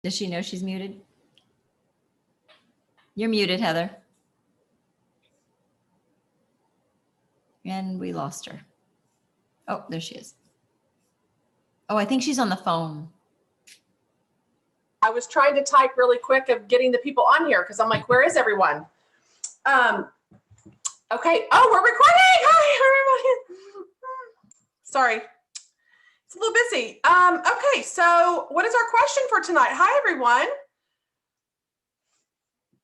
Does she know she's muted? You're muted, Heather. And we lost her. Oh, there she is. Oh, I think she's on the phone. I was trying to type really quick of getting the people on here because I'm like, where is everyone? Okay. Oh, we're recording. Hi, everybody. Sorry. It's a little busy. Okay. So what is our question for tonight? Hi, everyone.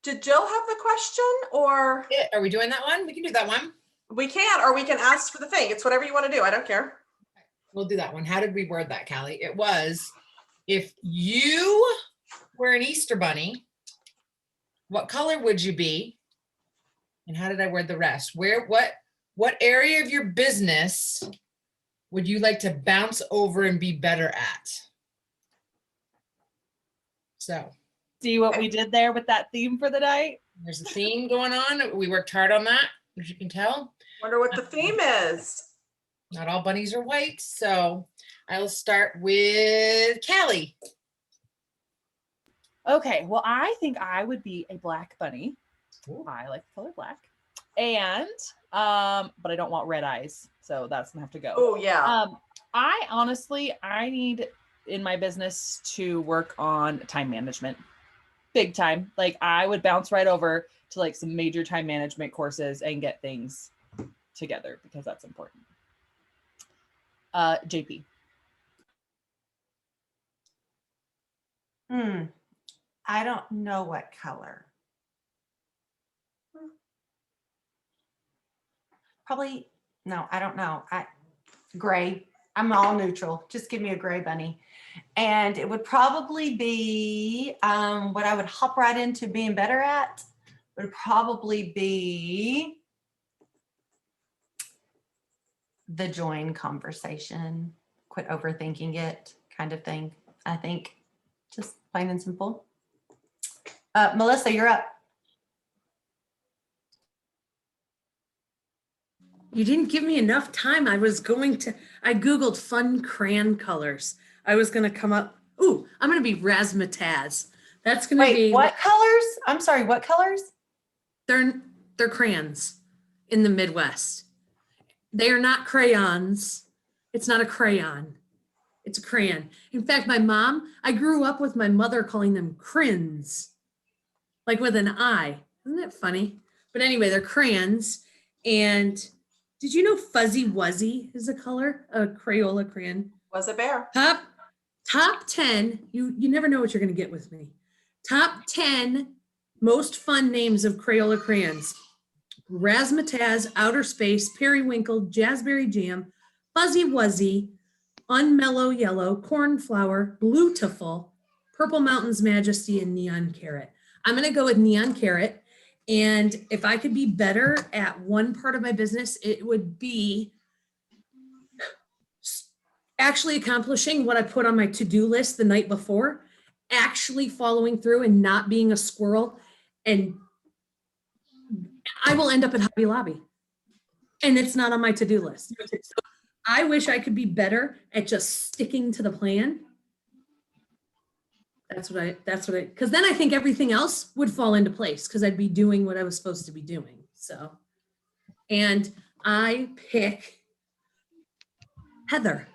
Did Jill have the question or? Yeah, are we doing that one? We can do that one. We can, or we can ask for the thing. It's whatever you want to do. I don't care. We'll do that one. How did we word that, Callie? It was, if you were an Easter bunny, what color would you be? And how did I word the rest? What area of your business would you like to bounce over and be better at? So. See what we did there with that theme for the night? There's a theme going on. We worked hard on that, as you can tell. Wonder what the theme is. Not all bunnies are white, so I'll start with Callie. Okay, well, I think I would be a black bunny. Ooh. I like the color black. And, but I don't want red eyes, so that's gonna have to go. Oh, yeah. I need in my business to work on time management. Big time. Like I would bounce right over to like some major time management courses and get things together because that's important. JP. I don't know what color. Probably, no, I don't know. Gray. I'm all neutral. Just give me a gray bunny. And it would probably be what I would hop right into being better at would probably be the join conversation, quit overthinking it kind of thing. I think just plain and simple. Melissa, you're up. You didn't give me enough time. I Googled fun crayon colors. I was going to come up. Ooh, I'm going to be razzmatazz. That's going to be. Wait, what colors? I'm sorry, what colors? They're crayons in the Midwest. They are not crayons. It's not a crayon. It's a crayon. In fact, I grew up with my mother calling them crins, like with an I. Isn't that funny? But anyway, they're crayons. And did you know Fuzzy Wuzzy is a color, a Crayola crayon? Was a bear. Top 10, you never know what you're going to get with me. Top 10 most fun names of Crayola crayons. Razzmatazz, Outer Space, Periwinkle, Jazzberry Jam, Fuzzy Wuzzy, Unmellow Yellow, Cornflower, Bluetiful, Purple Mountain's Majesty, and Neon Carrot. I'm going to go with Neon Carrot. And if I could be better at one part of my business, it would be actually accomplishing what I put on my to-do list the night before, actually following through and not being a squirrel. And I will end up at Hobby Lobby. And it's not on my to-do list. So I wish I could be better at just sticking to the plan. That's what I, because then I think everything else would fall into place because I'd be doing what I was supposed to be doing. So, and I pick Heather.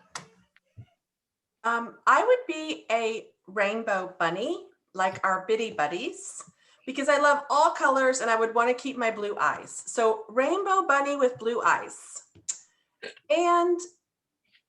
I would be a rainbow bunny, like our Bitty Buddies, because I love all colors and I would want to keep my blue eyes. So rainbow bunny with blue eyes. And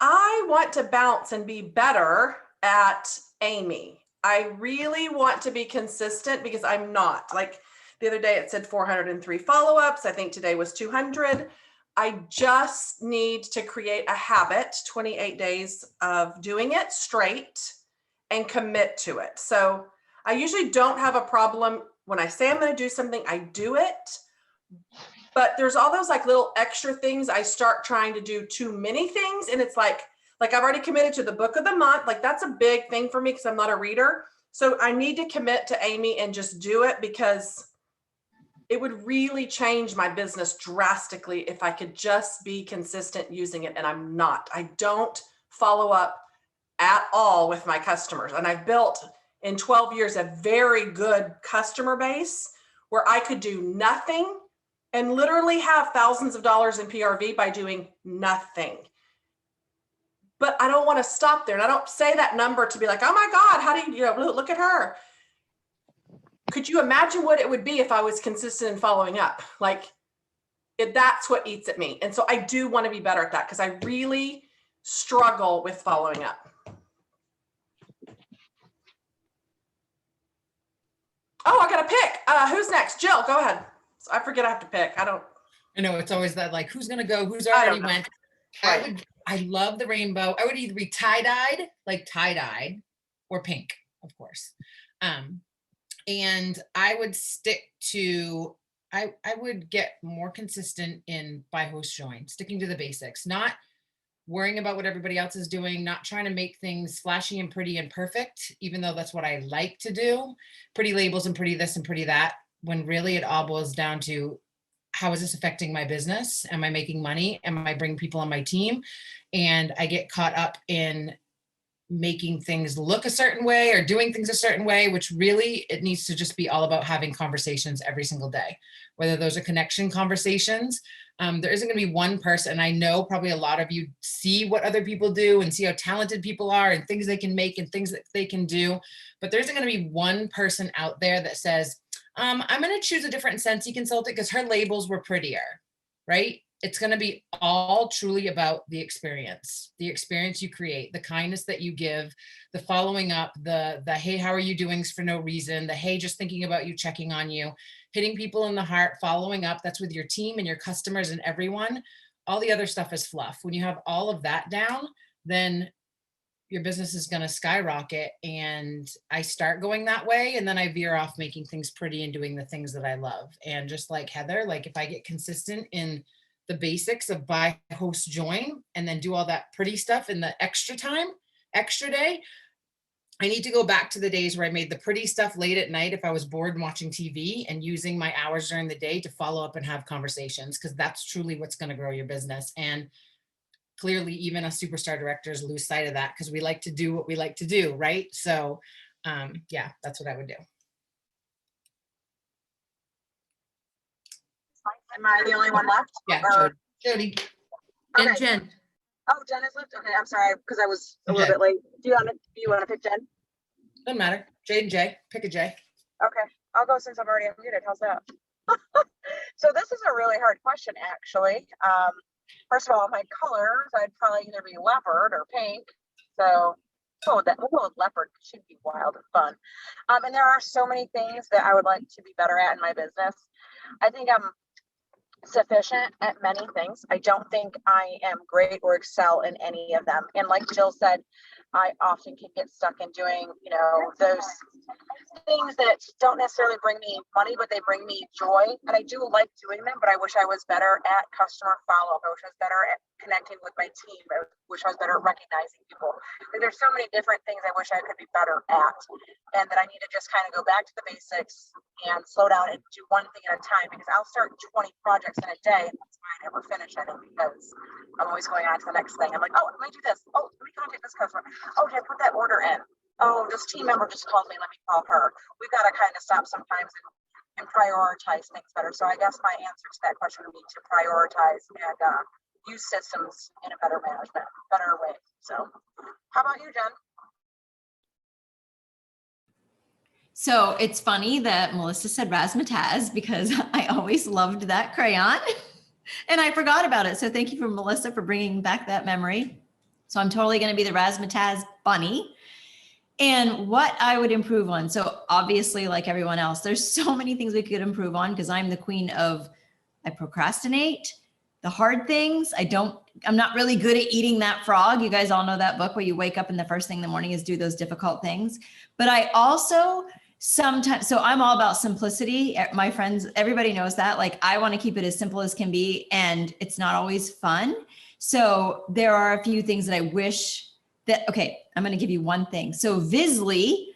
I want to bounce and be better at Amy. I really want to be consistent because I'm not. Like the other day it said 403 follow-ups. I think today was 200. I just need to create a habit, 28 days of doing it straight and commit to it. So I usually don't have a problem when I say I'm going to do something, I do it. But there's all those like little extra things. I start trying to do too many things. And it's like I've already committed to the book of the month. Like that's a big thing for me because I'm not a reader. So I need to commit to Amy and just do it because it would really change my business drastically if I could just be consistent using it. And I'm not. I don't follow up at all with my customers. And I've built in 12 years a very good customer base where I could do nothing and literally have thousands of dollars in PRV by doing nothing. But I don't want to stop there. And I don't say that number to be like, oh my God, how do you know, look at her. Could you imagine what it would be if I was consistent in following up? Like, that's what eats at me. And so I do want to be better at that because I really struggle with following up. Oh, I got to pick. Who's next? Jill, go ahead. So I forget I have to pick. I know it's always that, like, who's gonna go, who's I don't already know. went. Right. I love the rainbow. I would either be tie-dyed, like tie-dyed, or pink, of course. And I would stick to, I would get more consistent in by host join, sticking to the basics, not worrying about what everybody else is doing, not trying to make things flashy and pretty and perfect, even though that's what I like to do. Pretty labels and pretty this and pretty that, when really it all boils down to, how is this affecting my business? Am I making money? Am I bringing people on my team? And I get caught up in making things look a certain way or doing things a certain way, which really it needs to just be all about having conversations every single day, whether those are connection conversations. There isn't going to be one person. I know probably a lot of you see what other people do and see how talented people are and things they can make and things that they can do, but there isn't going to be one person out there that says, I'm going to choose a different Scentsy consultant because her labels were prettier, right? It's going to be all truly about the experience you create, the kindness that you give, the following up, the hey, how are you doing for no reason, the hey, just thinking about you, checking on you, hitting people in the heart, following up. That's with your team and your customers and everyone. All the other stuff is fluff. When you have all of that down, then your business is going to skyrocket. And I start going that way. And then I veer off making things pretty and doing the things that I love. And just like Heather, like if I get consistent in the basics of buy, host, join, and then do all that pretty stuff in the extra time, extra day, I need to go back to the days where I made the pretty stuff late at night if I was bored and watching TV, and using my hours during the day to follow up and have conversations, because that's truly what's going to grow your business. And clearly even us superstar directors lose sight of that because we like to do what we like to do, right? So yeah, that's what I would do. Am I the only one left? Yeah, Jody. And Okay. Jen, Oh, Jen is left. Okay, I'm sorry because I was a little bit late. Do you want to pick Jen? Doesn't matter. J and J. Pick a J. Okay, I'll go since I'm already unmuted. How's that? So this is a really hard question, actually. First of all, my colors, I'd probably either be leopard or pink. So we'll go with leopard. It should be wild and fun. And there are so many things that I would like to be better at in my business. I think I'm sufficient at many things. I don't think I am great or excel in any of them. And like Jill said, I often can get stuck in doing, those things that don't necessarily bring me money, but they bring me joy. And I do like doing them, but I wish I was better at customer follow-up. I wish I was better at connecting with my team. I wish I was better at recognizing people. There's so many different things I wish I could be better at, and that I need to just kind of go back to the basics and slow down and do one thing at a time, because I'll start 20 projects in a day and that's why I never finish it, because I'm always going on to the next thing. I'm like, oh, let me do this. Oh, let me contact this customer. Oh, did I put that order in? Oh, this team member just called me. Let me call her. We've got to kind of stop sometimes and prioritize things better. So I guess my answer to that question would be to prioritize and use systems in a better way. So how about you, Jen? So it's funny that Melissa said razzmatazz because I always loved that crayon and I forgot about it. So thank you for Melissa for bringing back that memory. So I'm totally going to be the razzmatazz bunny. And what I would improve on. So obviously, like everyone else, there's so many things we could improve on because I'm the queen of, I procrastinate the hard things. I'm not really good at eating that frog. You guys all know that book where you wake up and the first thing in the morning is do those difficult things. But I also sometimes, so I'm all about simplicity. My friends, everybody knows that. Like I want to keep it as simple as can be, and it's not always fun. So there are a few things that I wish that, okay, I'm going to give you one thing. So Visly,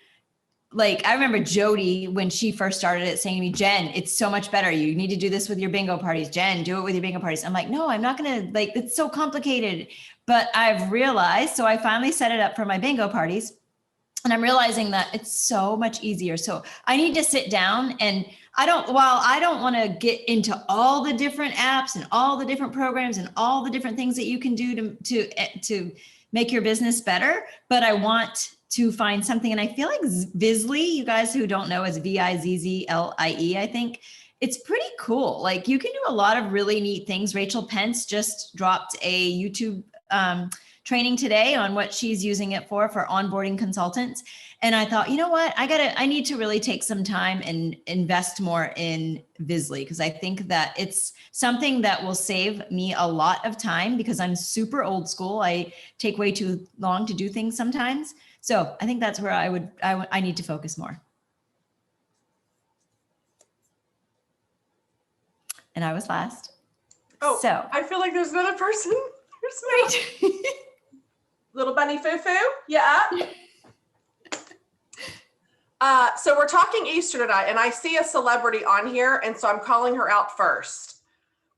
like I remember Jody when she first started it saying to me, Jen, it's so much better. You need to do this with your bingo parties. Jen, do it with your bingo parties. I'm like, no, I'm not going to, like, it's so complicated. But I've realized, so I finally set it up for my bingo parties. And I'm realizing that it's so much easier. So I need to sit down and while I don't want to get into all the different apps and all the different programs and all the different things that you can do to make your business better, but I want to find something. And I feel like Vizly, you guys who don't know, is Vizzlie, I think. It's pretty cool. Like you can do a lot of really neat things. Rachel Pence just dropped a YouTube training today on what she's using it for onboarding consultants. And I thought, you know what, I need to really take some time and invest more in Vizly, because I think that it's something that will save me a lot of time, because I'm super old school. I take way too long to do things sometimes. So I think that's where I need to focus more. And I was last. Oh, so I feel like there's another person. Right. Little bunny foo-foo, yeah. So we're talking Easter tonight, and I see a celebrity on here, and so I'm calling her out first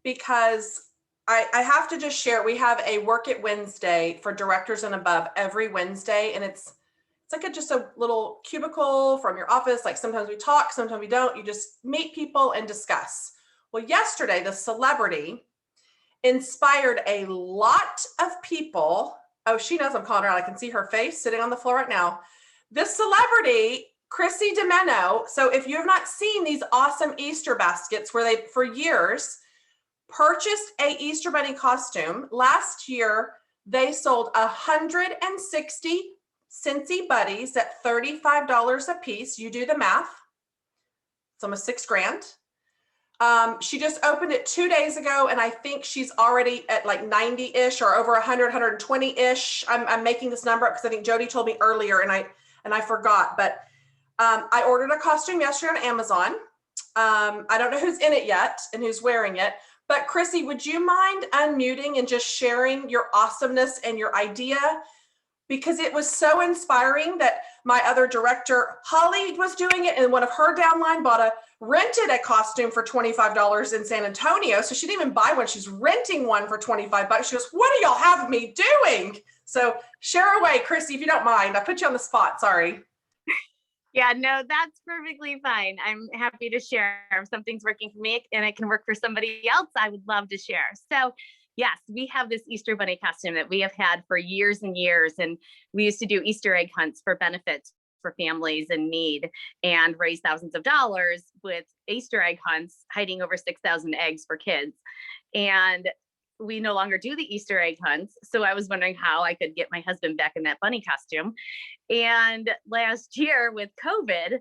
because I have to just share. We have a Work It Wednesday for directors and above every Wednesday, and it's like just a little cubicle from your office. Like sometimes we talk, sometimes we don't. You just meet people and discuss. Well, yesterday the celebrity inspired a lot of people. Oh, she knows I'm calling her out. I can see her face sitting on the floor right now. This celebrity, Chrissy DiMeno. So if you have not seen these awesome Easter baskets where they, for years, purchased a Easter bunny costume. Last year, they sold 160 Scentsy buddies at $35 a piece. You do the math. It's almost $6,000. She just opened it 2 days ago, and I think she's already at like 90-ish or over 100, 120-ish. I'm making this number up because I think Jody told me earlier, and I forgot. But I ordered a costume yesterday on Amazon. I don't know who's in it yet and who's wearing it. But Chrissy, would you mind unmuting and just sharing your awesomeness and your idea? Because it was so inspiring that my other director, Holly, was doing it, and one of her downline rented a costume for $25 in San Antonio. So she didn't even buy one. She's renting one for $25. She goes, "What do y'all have me doing?" So share away, Chrissy, if you don't mind. I put you on the spot. Sorry. Yeah, no, that's perfectly fine. I'm happy to share. If something's working for me and it can work for somebody else, I would love to share. So yes, we have this Easter bunny costume that we have had for years and years. And we used to do Easter egg hunts for benefits for families in need and raise thousands of dollars with Easter egg hunts, hiding over 6,000 eggs for kids. And we no longer do the Easter egg hunts. So I was wondering how I could get my husband back in that bunny costume. And last year with COVID,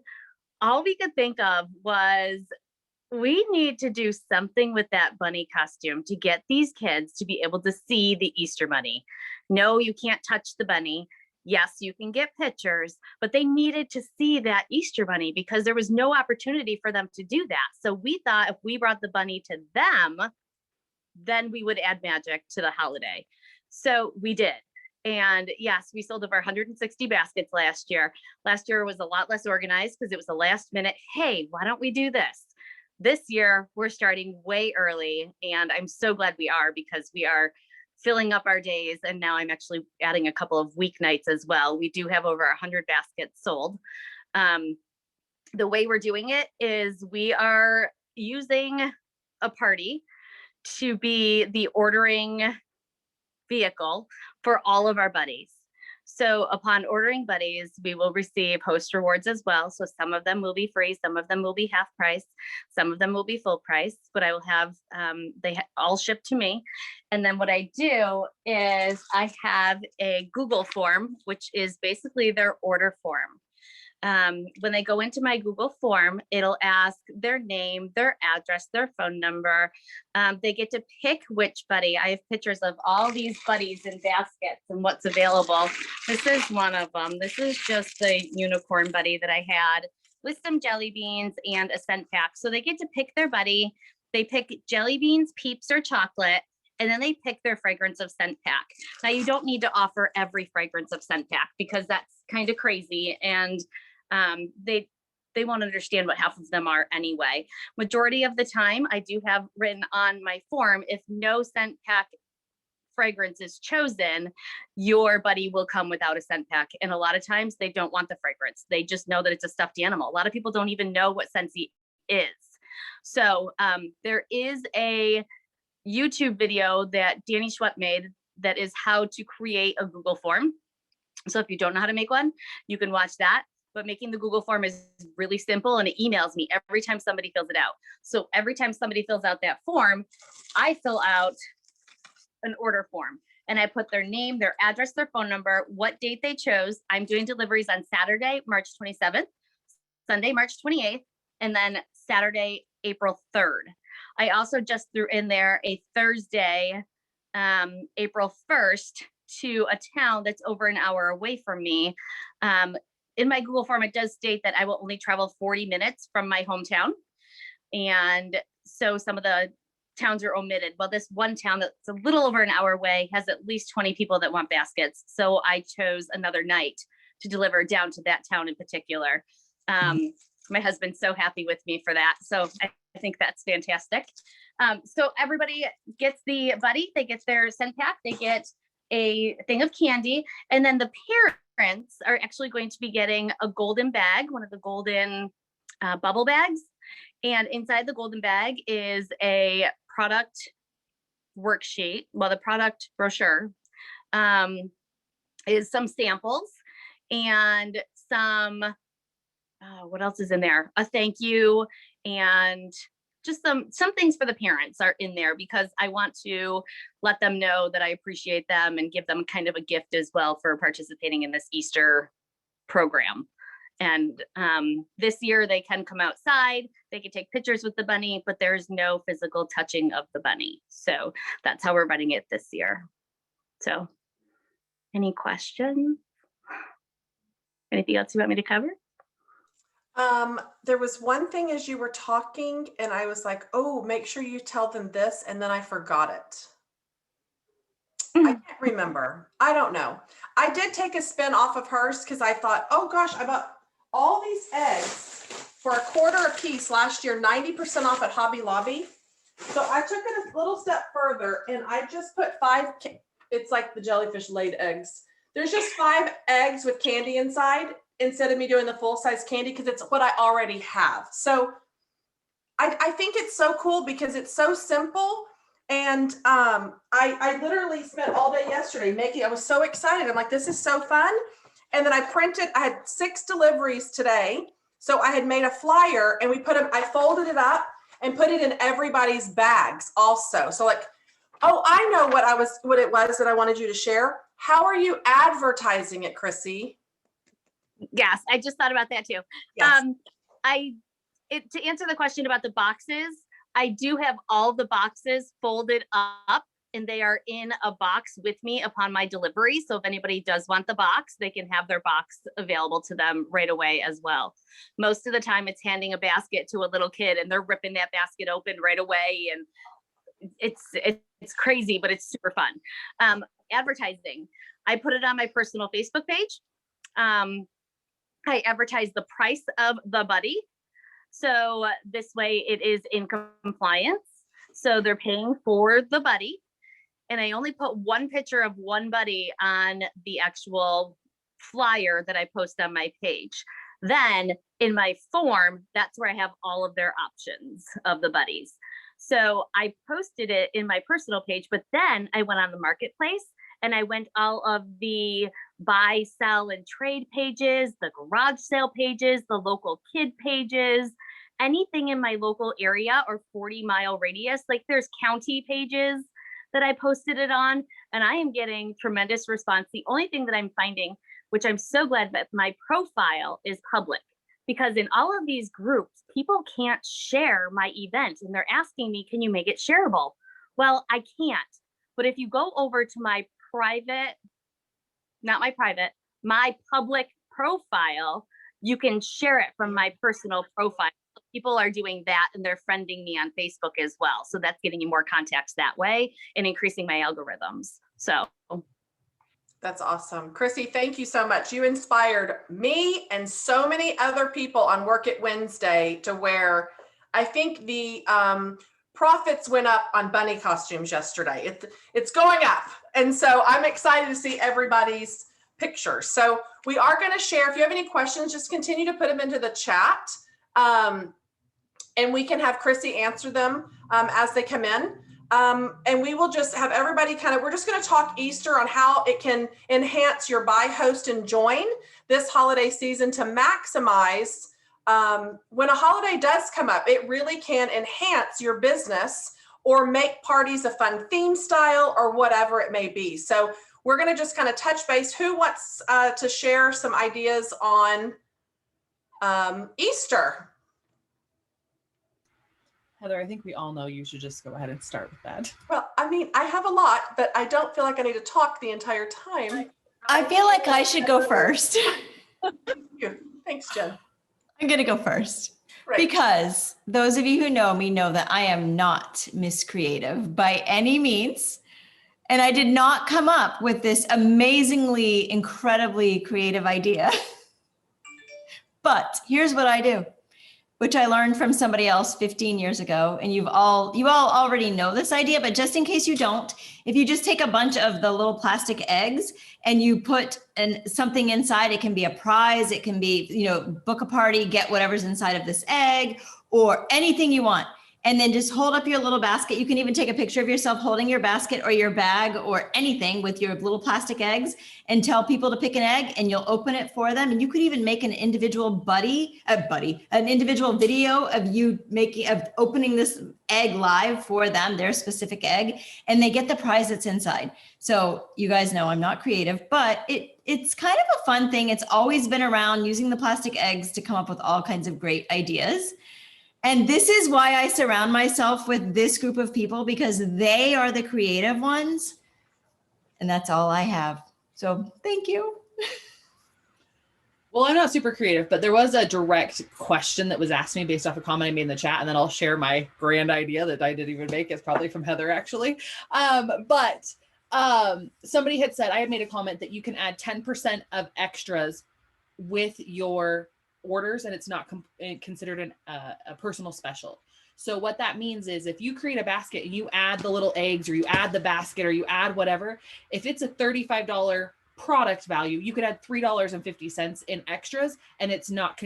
all we could think of was we need to do something with that bunny costume to get these kids to be able to see the Easter bunny. No, you can't touch the bunny. Yes, you can get pictures, but they needed to see that Easter bunny because there was no opportunity for them to do that. So we thought if we brought the bunny to them, then we would add magic to the holiday. So we did. And yes, we sold over 160 baskets last year. Last year was a lot less organized because it was a last minute, hey, why don't we do this? This year, we're starting way early. And I'm so glad we are because we are filling up our days. And now I'm actually adding a couple of weeknights as well. We do have over 100 baskets sold. The way we're doing it is we are using a party to be the ordering vehicle for all of our buddies. So upon ordering buddies, we will receive host rewards as well. So some of them will be free, some of them will be half price, some of them will be full price, but I will have, all shipped to me. And then what I do is I have a Google form, which is basically their order form. When they go into my Google form, it'll ask their name, their address, their phone number. They get to pick which buddy. I have pictures of all these buddies in baskets and what's available. This is one of them. This is just the unicorn buddy that I had with some jelly beans and a scent pack. So they get to pick their buddy. They pick jelly beans, peeps, or chocolate. And then they pick their fragrance of scent pack. Now you don't need to offer every fragrance of scent pack because that's kind of crazy. And they won't understand what half of them are anyway. Majority of the time, I do have written on my form, if no scent pack fragrance is chosen, your buddy will come without a scent pack. And a lot of times they don't want the fragrance. They just know that it's a stuffed animal. A lot of people don't even know what Scentsy is. So there is a YouTube video that Danny Schwepp made that is how to create a Google form. So if you don't know how to make one, you can watch that. But making the Google form is really simple, and it emails me every time somebody fills it out. So every time somebody fills out that form, I fill out an order form, and I put their name, their address, their phone number, what date they chose. I'm doing deliveries on Saturday, March 27th, Sunday, March 28th, and then Saturday, April 3rd. I also just threw in there a Thursday, April 1st, to a town that's over an hour away from me. In my Google form, it does state that I will only travel 40 minutes from my hometown. And so some of the towns are omitted. Well, this one town that's a little over an hour away has at least 20 people that want baskets. So I chose another night to deliver down to that town in particular. My husband's so happy with me for that. So I think that's fantastic. So everybody gets the buddy, they get their scent pack, they get a thing of candy, and then the parents are actually going to be getting a golden bag, one of the golden bubble bags. And inside the golden bag is a product worksheet. Well, the product brochure is some samples and some, what else is in there? A thank you, and just some things for the parents are in there, because I want to let them know that I appreciate them and give them kind of a gift as well for participating in this Easter program. And this year they can come outside, they can take pictures with the bunny, but there's no physical touching of the bunny. So that's how we're running it this year. So any questions? Anything else you want me to cover? There was one thing as you were talking and I was like, oh, make sure you tell them this. And then I forgot it. I can't remember. I don't know. I did take a spin off of hers because I thought, oh gosh, I bought all these eggs for $1 a piece last year, 90% off at Hobby Lobby. So I took it a little step further and I just put 5, it's like the jellyfish laid eggs. There's just 5 eggs with candy inside, instead of me doing the full size candy, because it's what I already have. So I think it's so cool because it's so simple. And I literally spent all day yesterday making, I was so excited. I'm like, this is so fun. And then I had 6 deliveries today. So I had made a flyer and we put them, I folded it up and put it in everybody's bags also. So like, oh, I know what it was that I wanted you to share. How are you advertising it, Chrissy? Yes, I just thought about that too. Yes. To answer the question about the boxes, I do have all the boxes folded up and they are in a box with me upon my delivery. So if anybody does want the box, they can have their box available to them right away as well. Most of the time it's handing a basket to a little kid and they're ripping that basket open right away. And it's crazy, but it's super fun. Advertising, I put it on my personal Facebook page. I advertise the price of the buddy. So this way it is in compliance. So they're paying for the buddy. And I only put one picture of one buddy on the actual flyer that I post on my page. Then in my form, that's where I have all of their options of the buddies. So I posted it in my personal page, but then I went on the marketplace and I went all of the buy, sell, and trade pages, the garage sale pages, the local kid pages, anything in my local area or 40-mile radius. Like there's county pages that I posted it on, and I am getting tremendous response. The only thing that I'm finding, which I'm so glad that my profile is public, because in all of these groups, people can't share my event and they're asking me, can you make it shareable? Well, I can't. But if you go over to my my public profile, you can share it from my personal profile. People are doing that and they're friending me on Facebook as well. So that's getting you more contacts that way and increasing my algorithms. So that's awesome. Chrissy, thank you so much. You inspired me and so many other people on Work It Wednesday to where I think the profits went up on bunny costumes yesterday. It's going up. And so I'm excited to see everybody's pictures. So we are going to share. If you have any questions, just continue to put them into the chat. And we can have Chrissy answer them as they come in. And we will just have everybody we're just going to talk Easter on how it can enhance your buy, host, and join this holiday season to maximize when a holiday does come up. It really can enhance your business or make parties a fun theme style or whatever it may be. So we're going to just kind of touch base. Who wants to share some ideas on Easter? Heather, I think we all know you should just go ahead and start with that. Well, I mean, I have a lot, but I don't feel like I need to talk the entire time. I feel like I should go first. Thank you. Thanks, Jen. I'm going to go first. Right. Because those of you who know me know that I am not Miss Creative by any means. And I did not come up with this amazingly, incredibly creative idea. But here's what I do, which I learned from somebody else 15 years ago. And you all already know this idea, but just in case you don't, if you just take a bunch of the little plastic eggs and you put something inside, it can be a prize, it can be, book a party, get whatever's inside of this egg or anything you want. And then just hold up your little basket. You can even take a picture of yourself holding your basket or your bag or anything with your little plastic eggs and tell people to pick an egg and you'll open it for them. And you could even make an individual an individual video of you opening this egg live for them, their specific egg, and they get the prize that's inside. So you guys know I'm not creative, but it's kind of a fun thing. It's always been around, using the plastic eggs to come up with all kinds of great ideas. And this is why I surround myself with this group of people, because they are the creative ones. And that's all I have. So thank you. Well, I'm not super creative, but there was a direct question that was asked me based off a comment I made in the chat. And then I'll share my grand idea that I didn't even make. It's probably from Heather, actually. But somebody had said, I had made a comment that you can add 10% of extras with your orders and it's not considered a personal special. So what that means is if you create a basket and you add the little eggs or you add the basket or you add whatever, if it's a $35 product value, you could add $3.50 in extras and it's not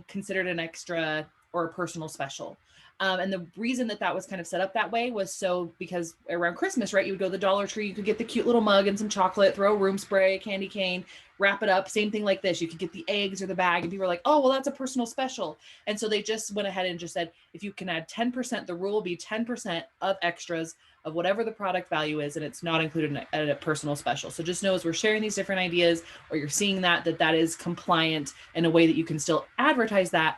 considered an extra or a personal special. And the reason that was kind of set up that way was because around Christmas, right, you would go to the Dollar Tree, you could get the cute little mug and some chocolate, throw a room spray, candy cane, wrap it up, same thing like this. You could get the eggs or the bag and people were like, oh, well, that's a personal special. And so they just went ahead and just said, if you can add 10%, the rule will be 10% of extras of whatever the product value is, and it's not included in a personal special. So just know as we're sharing these different ideas or you're seeing that is compliant in a way that you can still advertise that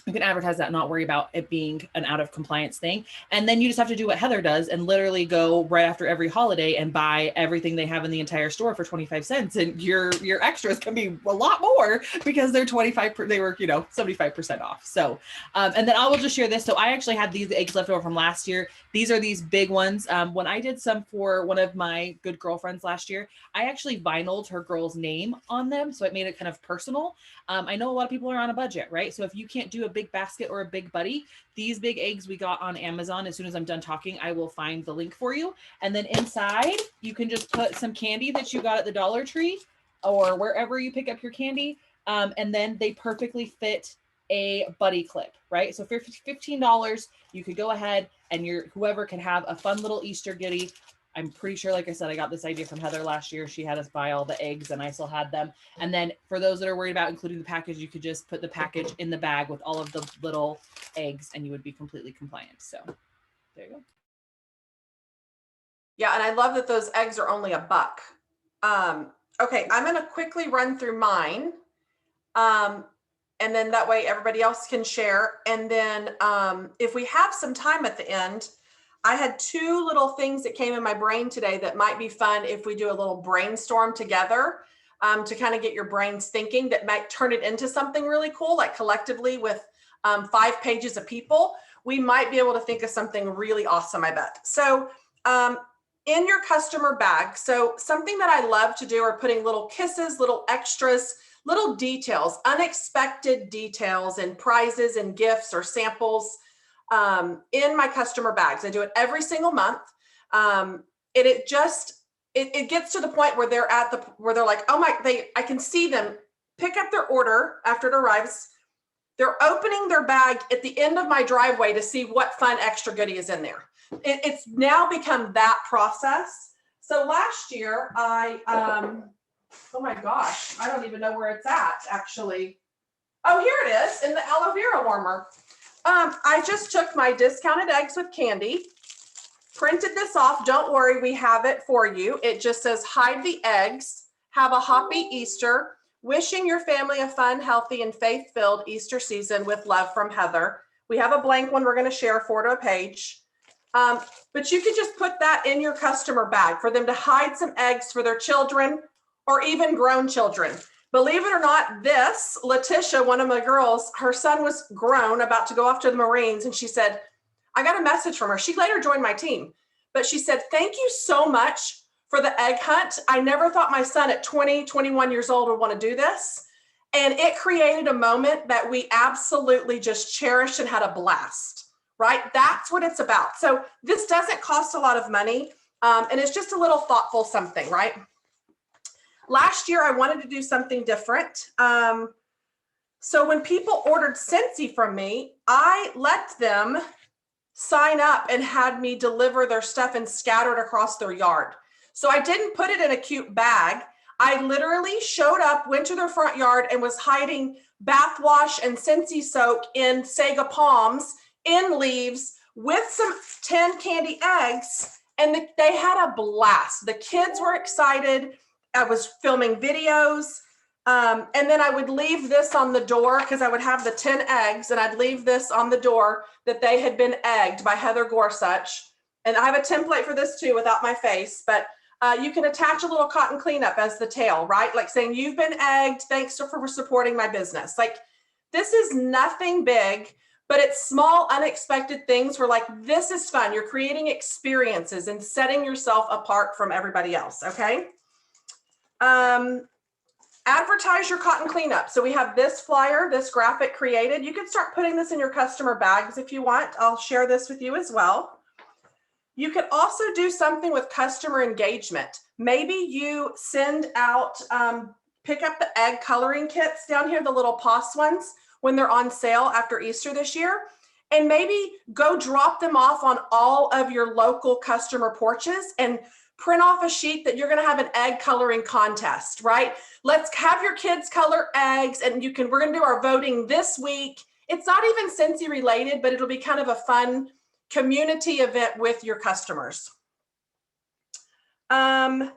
you can advertise that and not worry about it being an out of compliance thing. And then you just have to do what Heather does and literally go right after every holiday and buy everything they have in the entire store for 25 cents. And your extras can be a lot more because they're 75% off. So, and then I will just share this. So I actually had these eggs left over from last year. These are these big ones. When I did some for one of my good girlfriends last year, I actually vinyled her girl's name on them. So it made it kind of personal. I know a lot of people are on a budget, right? So if you can't do a big basket or a big buddy, these big eggs we got on Amazon. As soon as I'm done talking, I will find the link for you. And then inside, you can just put some candy that you got at the Dollar Tree or wherever you pick up your candy. And then they perfectly fit a buddy clip, right? So for $15, you could go ahead and whoever can have a fun little Easter goodie. I'm pretty sure, like I said, I got this idea from Heather last year. She had us buy all the eggs and I still had them. And then for those that are worried about including the package, you could just put the package in the bag with all of the little eggs and you would be completely compliant. So there you go. Yeah, and I love that those eggs are only $1. Okay, I'm gonna quickly run through mine. And then that way everybody else can share. And then if we have some time at the end, I had two little things that came in my brain today that might be fun if we do a little brainstorm together to kind of get your brains thinking, that might turn it into something really cool, like collectively with 5 pages of people, we might be able to think of something really awesome, I bet. So in your customer bag, so something that I love to do are putting little kisses, little extras, little details, unexpected details and prizes and gifts or samples in my customer bags. I do it every single month. And it gets to the point where they're like, oh my, I can see them pick up their order after it arrives. They're opening their bag at the end of my driveway to see what fun extra goodie is in there. It's now become that process. So last year oh my gosh, I don't even know where it's at actually. Oh, here it is in the aloe vera warmer. I just took my discounted eggs with candy, printed this off. Don't worry, we have it for you. It just says, hide the eggs, have a happy Easter, wishing your family a fun, healthy, and faith-filled Easter season with love from Heather. We have a blank one we're going to share 4 to a page. But you can just put that in your customer bag for them to hide some eggs for their children or even grown children. Believe it or not, Letitia, one of my girls, her son was grown, about to go off to the Marines. And she said, I got a message from her. She later joined my team, but she said, thank you so much for the egg hunt. I never thought my son at 20, 21 years old would want to do this. And it created a moment that we absolutely just cherished and had a blast, right? That's what it's about. So this doesn't cost a lot of money. And it's just a little thoughtful something, right? Last year, I wanted to do something different. So when people ordered Scentsy from me, I let them sign up and had me deliver their stuff and scattered across their yard. So I didn't put it in a cute bag. I literally showed up, went to their front yard and was hiding bath wash and Scentsy soak in sago palms, in leaves, with some tin candy eggs. And they had a blast. The kids were excited. I was filming videos. And then I would leave this on the door because I would have the 10 eggs and I'd leave this on the door that they had been egged by Heather Gorsuch. And I have a template for this too without my face, but you can attach a little cotton cleanup as the tail, right? Like saying, you've been egged, thanks for supporting my business. Like this is nothing big, but it's small, unexpected things where like, this is fun. You're creating experiences and setting yourself apart from everybody else, okay? Advertise your cotton cleanup. So we have this flyer, this graphic created. You can start putting this in your customer bags if you want. I'll share this with you as well. You could also do something with customer engagement. Maybe you send out, pick up the egg coloring kits down here, the little POS ones, when they're on sale after Easter this year. And maybe go drop them off on all of your local customer porches and print off a sheet that you're going to have an egg coloring contest, right? Let's have your kids color eggs and we're going to do our voting this week. It's not even Scentsy related, but it'll be kind of a fun community event with your customers. Oh,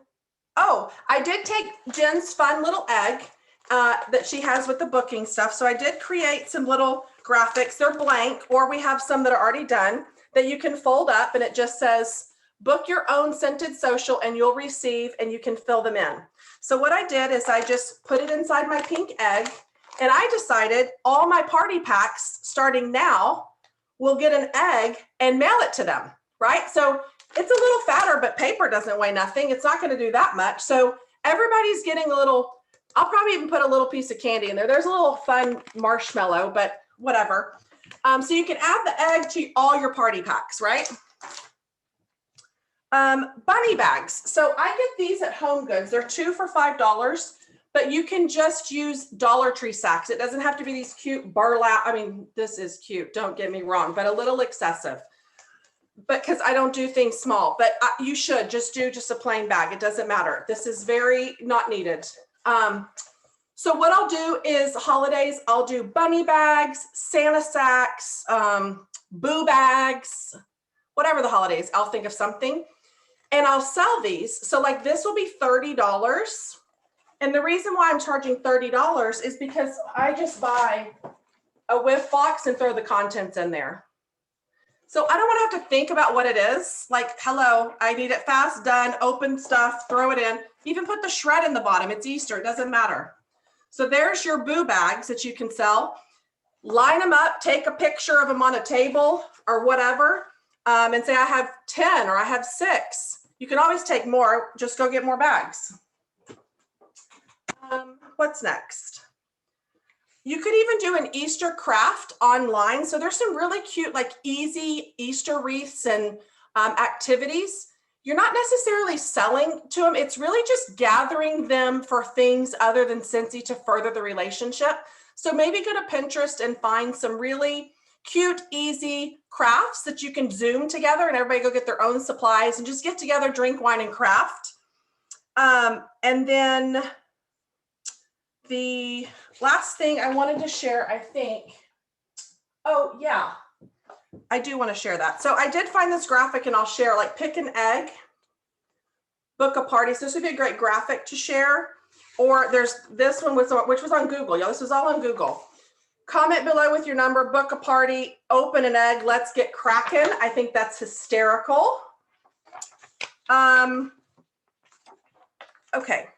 I did take Jen's fun little egg that she has with the booking stuff. So I did create some little graphics. They're blank, or we have some that are already done that you can fold up and it just says, book your own scented social and you'll receive, and you can fill them in. So what I did is I just put it inside my pink egg, and I decided all my party packs starting now will get an egg and mail it to them, right? So it's a little fatter, but paper doesn't weigh nothing. It's not going to do that much. So everybody's getting a little, I'll probably even put a little piece of candy in there. There's a little fun marshmallow, but whatever. So you can add the egg to all your party packs, right? Bunny bags. So I get these at Home Goods. They're 2 for $5, but you can just use Dollar Tree sacks. It doesn't have to be these cute burlap. I mean, this is cute, don't get me wrong, but a little excessive. But because I don't do things small, but you should just do just a plain bag. It doesn't matter. This is very not needed. So what I'll do is holidays, I'll do bunny bags, Santa sacks, boo bags, whatever the holidays, I'll think of something. And I'll sell these. So like this will be $30. And the reason why I'm charging $30 is because I just buy a whiff box and throw the contents in there. So I don't want to have to think about what it is. Like, hello, I need it fast, done, open stuff, throw it in. Even put the shred in the bottom. It's Easter, it doesn't matter. So there's your boo bags that you can sell. Line them up, take a picture of them on a table or whatever, and say I have 10 or I have 6. You can always take more, just go get more bags. What's next? You could even do an Easter craft online. So there's some really cute, like easy Easter wreaths and activities. You're not necessarily selling to them. It's really just gathering them for things other than Scentsy to further the relationship. So maybe go to Pinterest and find some really cute, easy crafts that you can Zoom together and everybody go get their own supplies and just get together, drink wine and craft. And then the last thing I wanted to share, I think, oh yeah, I do want to share that. So I did find this graphic and I'll share, like, pick an egg, book a party. So this would be a great graphic to share. Or there's this one, which was on Google. Yeah, this was all on Google. Comment below with your number, book a party, open an egg, let's get cracking. I think that's hysterical. Okay.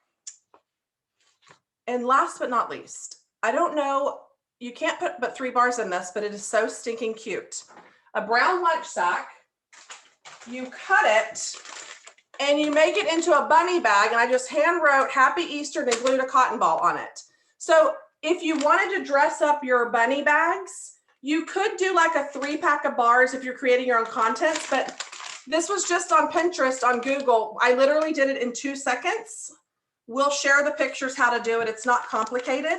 And last but not least, I don't know, you can't put but 3 bars in this, but it is so stinking cute. A brown lunch sack, you cut it, and you make it into a bunny bag, and I just hand wrote Happy Easter and glued a cotton ball on it. So if you wanted to dress up your bunny bags, you could do like a 3-pack of bars if you're creating your own contents, but this was just on Pinterest, on Google. I literally did it in 2 seconds. We'll share the pictures how to do it. It's not complicated.